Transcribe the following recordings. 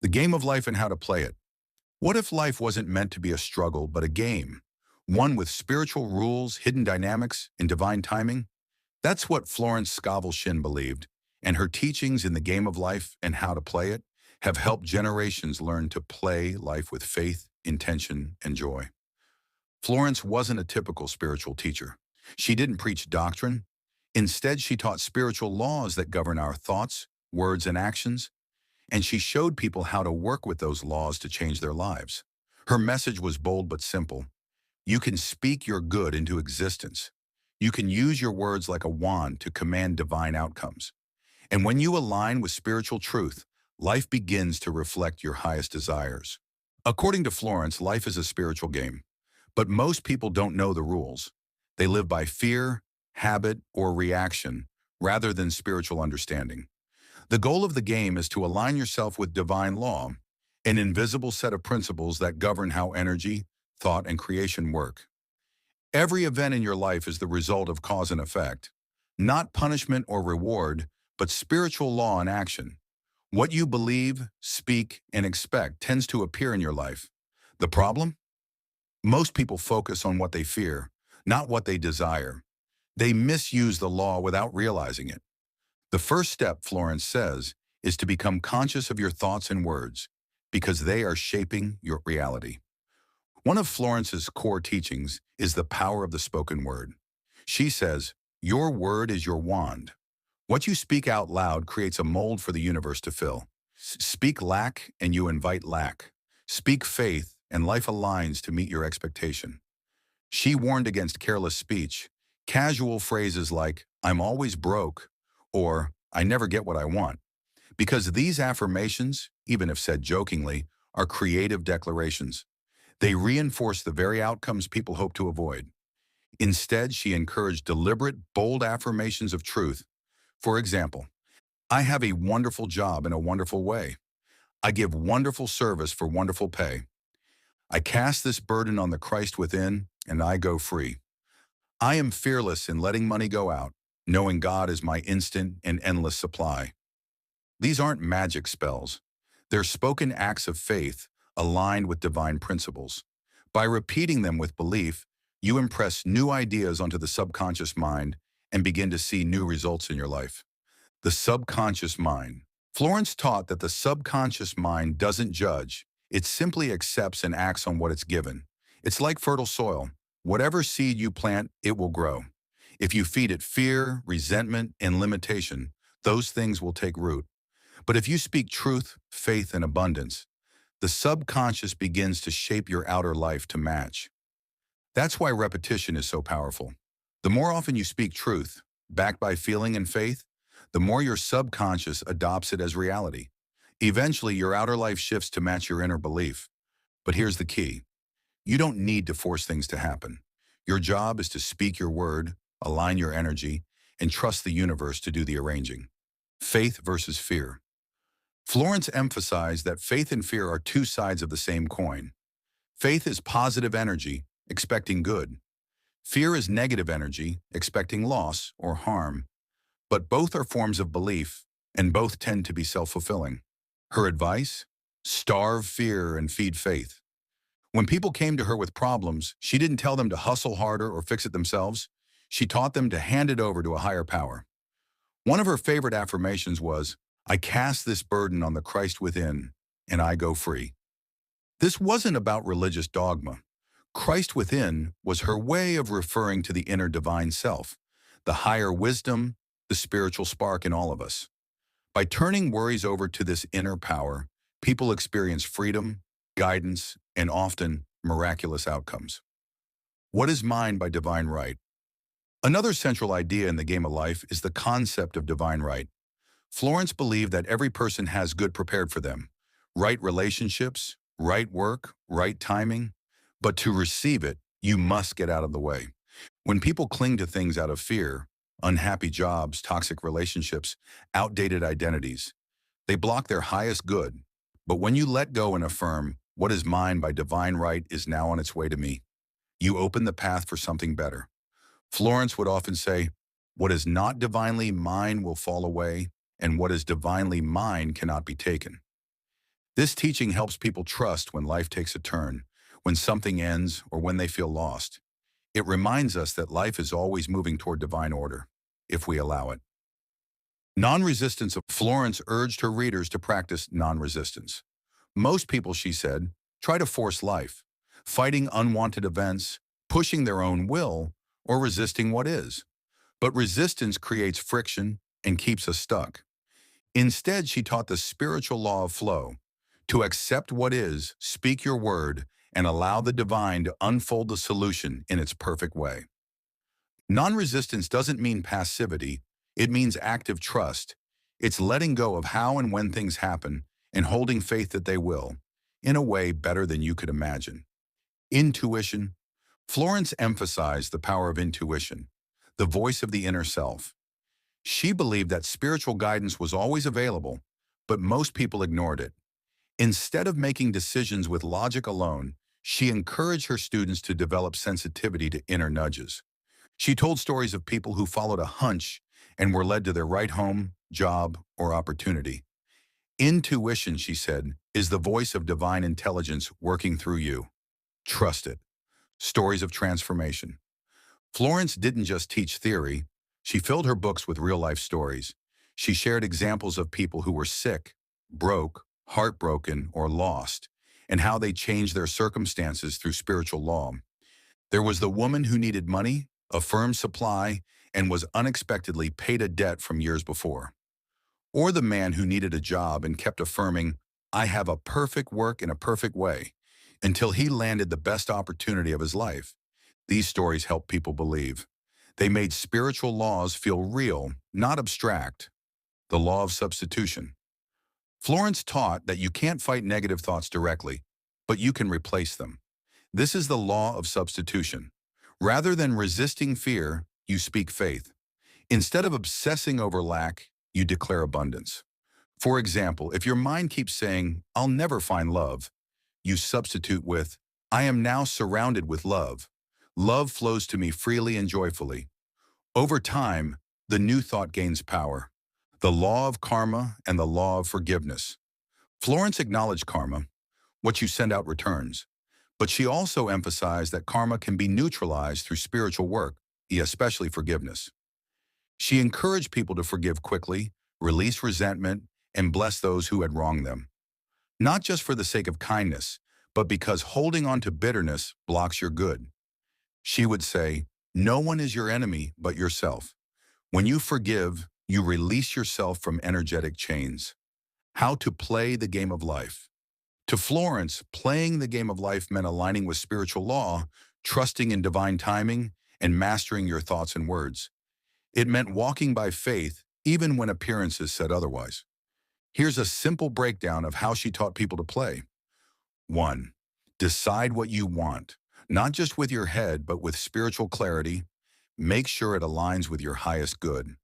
The game of life and how to play it. What if life wasn't meant to be a struggle, but a game? One with spiritual rules, hidden dynamics, and divine timing? That's what Florence Scovel Shinn believed, and her teachings in the game of life and how to play it have helped generations learn to play life with faith, intention, and joy. Florence wasn't a typical spiritual teacher. She didn't preach doctrine. Instead, she taught spiritual laws that govern our thoughts, words, and actions, and she showed people how to work with those laws to change their lives. Her message was bold but simple. You can speak your good into existence. You can use your words like a wand to command divine outcomes. And when you align with spiritual truth, life begins to reflect your highest desires. According to Florence, life is a spiritual game, but most people don't know the rules. They live by fear, habit, or reaction rather than spiritual understanding. The goal of the game is to align yourself with divine law, an invisible set of principles that govern how energy, thought, and creation work. Every event in your life is the result of cause and effect, not punishment or reward, but spiritual law in action. What you believe, speak, and expect tends to appear in your life. The problem? Most people focus on what they fear, not what they desire. They misuse the law without realizing it. The first step, Florence says, is to become conscious of your thoughts and words, because they are shaping your reality. One of Florence's core teachings is the power of the spoken word. She says, your word is your wand. What you speak out loud creates a mold for the universe to fill. Speak lack and you invite lack. Speak faith and life aligns to meet your expectation. She warned against careless speech, casual phrases like, I'm always broke, or I never get what I want, because these affirmations, even if said jokingly, are creative declarations. They reinforce the very outcomes people hope to avoid. Instead, she encouraged deliberate, bold affirmations of truth. For example, I have a wonderful job in a wonderful way. I give wonderful service for wonderful pay. I cast this burden on the Christ within, and I go free. I am fearless in letting money go out, knowing God is my instant and endless supply. These aren't magic spells. They're spoken acts of faith aligned with divine principles. By repeating them with belief, you impress new ideas onto the subconscious mind and begin to see new results in your life. The subconscious mind. Florence taught that the subconscious mind doesn't judge. It simply accepts and acts on what it's given. It's like fertile soil. Whatever seed you plant, it will grow. If you feed it fear, resentment, and limitation, those things will take root. But if you speak truth, faith, and abundance, the subconscious begins to shape your outer life to match. That's why repetition is so powerful. The more often you speak truth, backed by feeling and faith, the more your subconscious adopts it as reality. Eventually, your outer life shifts to match your inner belief. But here's the key. You don't need to force things to happen. Your job is to speak your word, align your energy, and trust the universe to do the arranging. Faith versus fear. Florence emphasized that faith and fear are two sides of the same coin. Faith is positive energy, expecting good. Fear is negative energy, expecting loss or harm. But both are forms of belief, and both tend to be self-fulfilling. Her advice? Starve fear and feed faith. When people came to her with problems, she didn't tell them to hustle harder or fix it themselves. She taught them to hand it over to a higher power. One of her favorite affirmations was, I cast this burden on the Christ within, and I go free. This wasn't about religious dogma. Christ within was her way of referring to the inner divine self, the higher wisdom, the spiritual spark in all of us. By turning worries over to this inner power, people experience freedom, guidance, and often miraculous outcomes. What is mine by divine right? Another central idea in the game of life is the concept of divine right. Florence believed that every person has good prepared for them, right relationships, right work, right timing, but to receive it, you must get out of the way. When people cling to things out of fear, unhappy jobs, toxic relationships, outdated identities, they block their highest good. But when you let go and affirm, what is mine by divine right is now on its way to me, you open the path for something better. Florence would often say, what is not divinely mine will fall away, and what is divinely mine cannot be taken. This teaching helps people trust when life takes a turn, when something ends, or when they feel lost. It reminds us that life is always moving toward divine order, if we allow it. Non-resistance. Florence urged her readers to practice non-resistance. Most people, she said, try to force life, fighting unwanted events, pushing their own will, or resisting what is. But resistance creates friction and keeps us stuck. Instead, she taught the spiritual law of flow, to accept what is, speak your word, and allow the divine to unfold the solution in its perfect way. Non-resistance doesn't mean passivity, it means active trust. It's letting go of how and when things happen and holding faith that they will, in a way better than you could imagine. Intuition. Florence emphasized the power of intuition, the voice of the inner self. She believed that spiritual guidance was always available, but most people ignored it. Instead of making decisions with logic alone, she encouraged her students to develop sensitivity to inner nudges. She told stories of people who followed a hunch and were led to their right home, job, or opportunity. Intuition, she said, is the voice of divine intelligence working through you. Trust it. Stories of transformation. Florence didn't just teach theory. She filled her books with real-life stories. She shared examples of people who were sick, broke, heartbroken, or lost, and how they changed their circumstances through spiritual law. There was the woman who needed money, a firm supply, and was unexpectedly paid a debt from years before. Or the man who needed a job and kept affirming, I have a perfect work in a perfect way, until he landed the best opportunity of his life. These stories help people believe. They made spiritual laws feel real, not abstract. The law of substitution. Florence taught that you can't fight negative thoughts directly, but you can replace them. This is the law of substitution. Rather than resisting fear, you speak faith. Instead of obsessing over lack, you declare abundance. For example, if your mind keeps saying, I'll never find love, you substitute with, I am now surrounded with love. Love flows to me freely and joyfully. Over time, the new thought gains power. The law of karma and the law of forgiveness. Florence acknowledged karma, what you send out returns. But she also emphasized that karma can be neutralized through spiritual work, especially forgiveness. She encouraged people to forgive quickly, release resentment, and bless those who had wronged them. Not just for the sake of kindness, but because holding on to bitterness blocks your good. She would say, no one is your enemy but yourself. When you forgive, you release yourself from energetic chains. How to play the game of life. To Florence, playing the game of life meant aligning with spiritual law, trusting in divine timing, and mastering your thoughts and words. It meant walking by faith, even when appearances said otherwise. Here's a simple breakdown of how she taught people to play. 1. Decide what you want, not just with your head, but with spiritual clarity. Make sure it aligns with your highest good.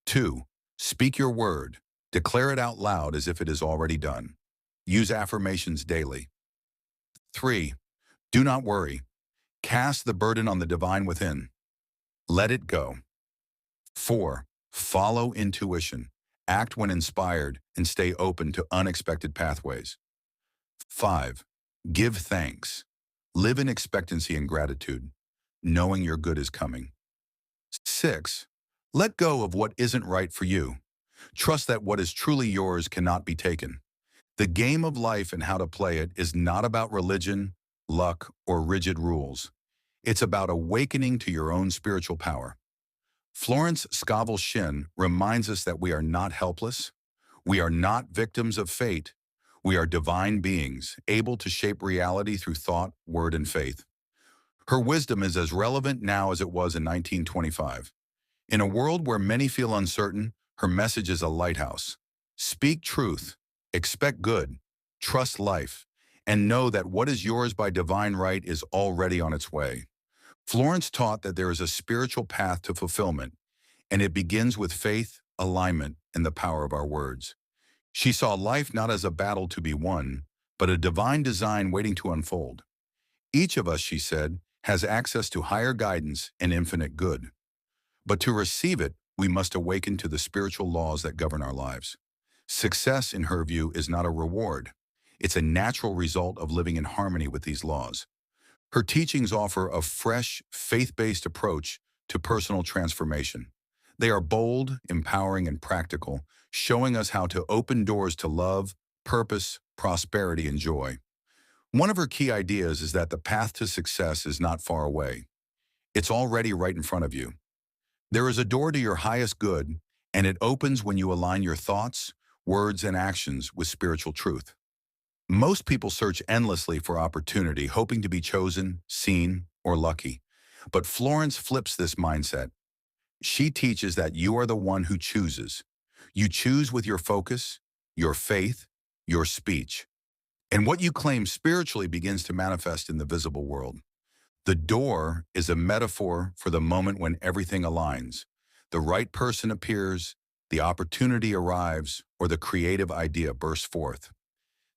2. Speak your word. Declare it out loud as if it is already done. Use affirmations daily. 3. Do not worry. Cast the burden on the divine within. Let it go. 4. Follow intuition. Act when inspired and stay open to unexpected pathways. 5. Give thanks. Live in expectancy and gratitude, knowing your good is coming. 6. Let go of what isn't right for you. Trust that what is truly yours cannot be taken. The game of life and how to play it is not about religion, luck, or rigid rules. It's about awakening to your own spiritual power. Florence Scovel Shinn reminds us that we are not helpless. We are not victims of fate. We are divine beings, able to shape reality through thought, word, and faith. Her wisdom is as relevant now as it was in 1925. In a world where many feel uncertain, her message is a lighthouse. Speak truth, expect good, trust life, and know that what is yours by divine right is already on its way. Florence taught that there is a spiritual path to fulfillment, and it begins with faith, alignment, and the power of our words. She saw life not as a battle to be won, but a divine design waiting to unfold. Each of us, she said, has access to higher guidance and infinite good. But to receive it, we must awaken to the spiritual laws that govern our lives. Success, in her view, is not a reward. It's a natural result of living in harmony with these laws. Her teachings offer a fresh, faith-based approach to personal transformation. They are bold, empowering, and practical, showing us how to open doors to love, purpose, prosperity, and joy. One of her key ideas is that the path to success is not far away. It's already right in front of you. There is a door to your highest good, and it opens when you align your thoughts, words, and actions with spiritual truth. Most people search endlessly for opportunity, hoping to be chosen, seen, or lucky. But Florence flips this mindset. She teaches that you are the one who chooses. You choose with your focus, your faith, your speech. And what you claim spiritually begins to manifest in the visible world. The door is a metaphor for the moment when everything aligns. The right person appears, the opportunity arrives, or the creative idea bursts forth.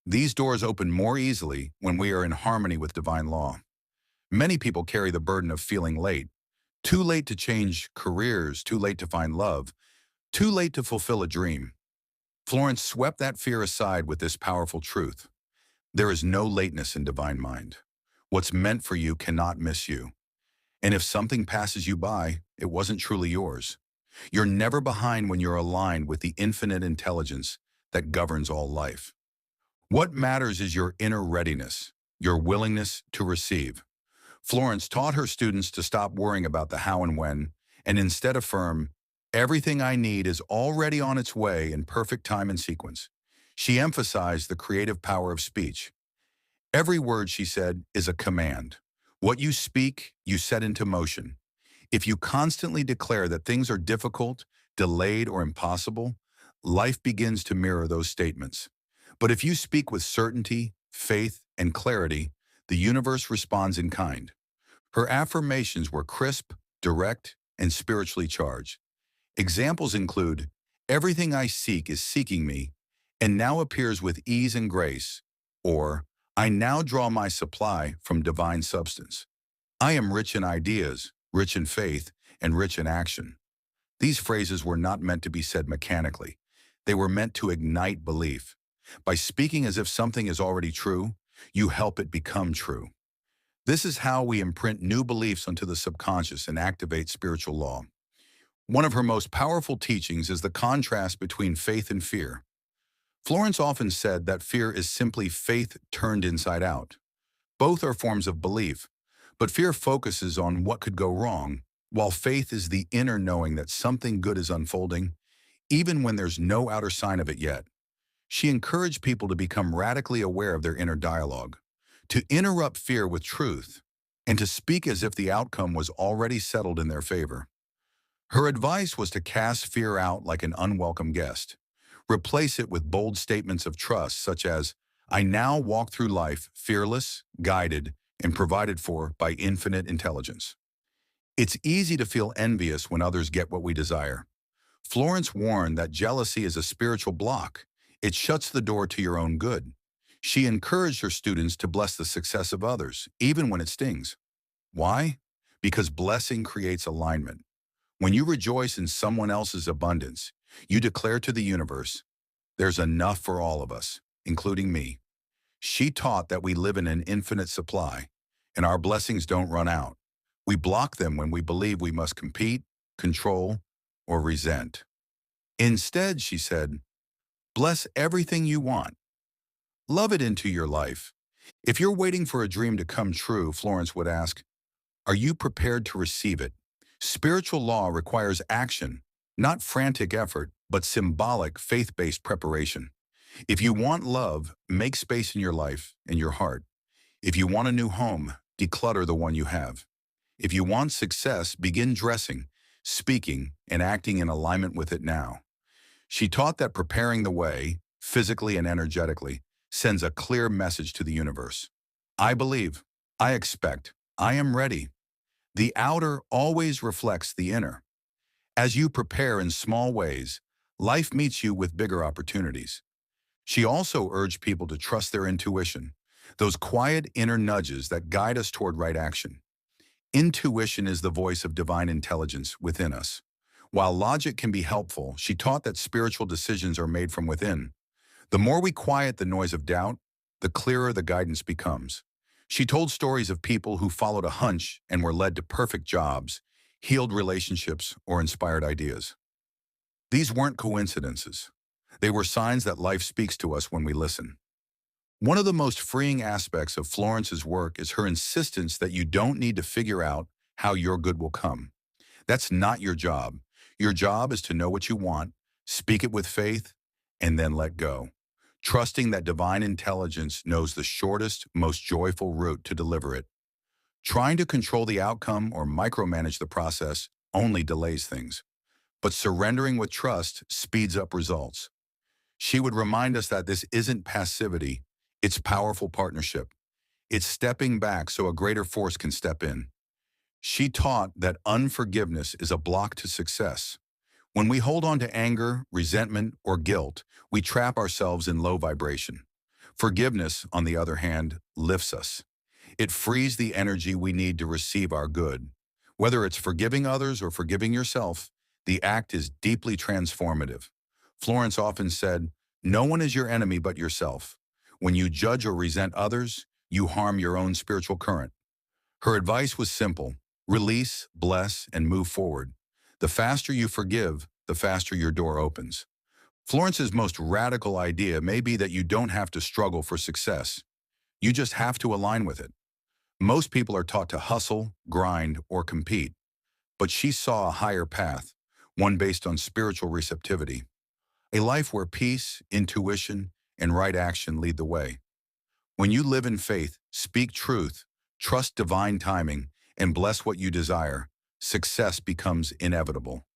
These doors open more easily when we are in harmony with divine law. Many people carry the burden of feeling late. Too late to change careers, too late to find love, too late to fulfill a dream. Florence swept that fear aside with this powerful truth. There is no lateness in divine mind. What's meant for you cannot miss you. And if something passes you by, it wasn't truly yours. You're never behind when you're aligned with the infinite intelligence that governs all life. What matters is your inner readiness, your willingness to receive. Florence taught her students to stop worrying about the how and when, and instead affirm, everything I need is already on its way in perfect time and sequence. She emphasized the creative power of speech. Every word, she said, is a command. What you speak, you set into motion. If you constantly declare that things are difficult, delayed, or impossible, life begins to mirror those statements. But if you speak with certainty, faith, and clarity, the universe responds in kind. Her affirmations were crisp, direct, and spiritually charged. Examples include, everything I seek is seeking me, and now appears with ease and grace, or I now draw my supply from divine substance. I am rich in ideas, rich in faith, and rich in action. These phrases were not meant to be said mechanically. They were meant to ignite belief. By speaking as if something is already true, you help it become true. This is how we imprint new beliefs onto the subconscious and activate spiritual law. One of her most powerful teachings is the contrast between faith and fear. Florence often said that fear is simply faith turned inside out. Both are forms of belief, but fear focuses on what could go wrong, while faith is the inner knowing that something good is unfolding, even when there's no outer sign of it yet. She encouraged people to become radically aware of their inner dialogue, to interrupt fear with truth, and to speak as if the outcome was already settled in their favor. Her advice was to cast fear out like an unwelcome guest. Replace it with bold statements of trust, such as, I now walk through life fearless, guided, and provided for by infinite intelligence. It's easy to feel envious when others get what we desire. Florence warned that jealousy is a spiritual block. It shuts the door to your own good. She encouraged her students to bless the success of others, even when it stings. Why? Because blessing creates alignment. When you rejoice in someone else's abundance, you declare to the universe, there's enough for all of us, including me. She taught that we live in an infinite supply, and our blessings don't run out. We block them when we believe we must compete, control, or resent. Instead, she said, bless everything you want. Love it into your life. If you're waiting for a dream to come true, Florence would ask, are you prepared to receive it? Spiritual law requires action, not frantic effort, but symbolic, faith-based preparation. If you want love, make space in your life and your heart. If you want a new home, declutter the one you have. If you want success, begin dressing, speaking, and acting in alignment with it now. She taught that preparing the way, physically and energetically, sends a clear message to the universe. I believe, I expect, I am ready. The outer always reflects the inner. As you prepare in small ways, life meets you with bigger opportunities. She also urged people to trust their intuition, those quiet inner nudges that guide us toward right action. Intuition is the voice of divine intelligence within us. While logic can be helpful, she taught that spiritual decisions are made from within. The more we quiet the noise of doubt, the clearer the guidance becomes. She told stories of people who followed a hunch and were led to perfect jobs, healed relationships, or inspired ideas. These weren't coincidences. They were signs that life speaks to us when we listen. One of the most freeing aspects of Florence's work is her insistence that you don't need to figure out how your good will come. That's not your job. Your job is to know what you want, speak it with faith, and then let go, trusting that divine intelligence knows the shortest, most joyful route to deliver it. Trying to control the outcome or micromanage the process only delays things, but surrendering with trust speeds up results. She would remind us that this isn't passivity, it's powerful partnership. It's stepping back so a greater force can step in. She taught that unforgiveness is a block to success. When we hold on to anger, resentment, or guilt, we trap ourselves in low vibration. Forgiveness, on the other hand, lifts us. It frees the energy we need to receive our good. Whether it's forgiving others or forgiving yourself, the act is deeply transformative. Florence often said, "No one is your enemy but yourself. When you judge or resent others, you harm your own spiritual current." Her advice was simple: release, bless, and move forward. The faster you forgive, the faster your door opens. Florence's most radical idea may be that you don't have to struggle for success. You just have to align with it. Most people are taught to hustle, grind, or compete, but she saw a higher path, one based on spiritual receptivity, a life where peace, intuition, and right action lead the way. When you live in faith, speak truth, trust divine timing, and bless what you desire, success becomes inevitable.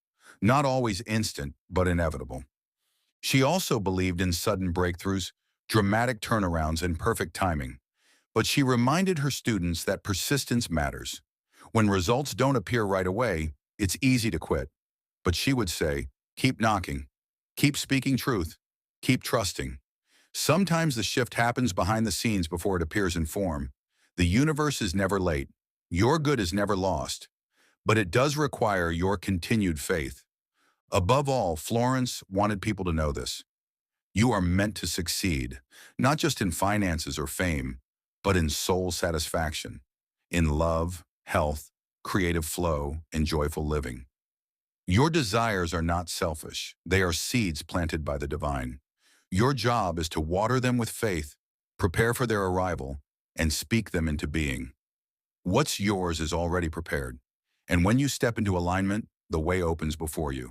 Not always instant, but inevitable. She also believed in sudden breakthroughs, dramatic turnarounds, and perfect timing. But she reminded her students that persistence matters. When results don't appear right away, it's easy to quit. But she would say, keep knocking, keep speaking truth, keep trusting. Sometimes the shift happens behind the scenes before it appears in form. The universe is never late. Your good is never lost. But it does require your continued faith. Above all, Florence wanted people to know this. You are meant to succeed, not just in finances or fame, but in soul satisfaction, in love, health, creative flow, and joyful living. Your desires are not selfish. They are seeds planted by the divine. Your job is to water them with faith, prepare for their arrival, and speak them into being. What's yours is already prepared. And when you step into alignment, the way opens before you.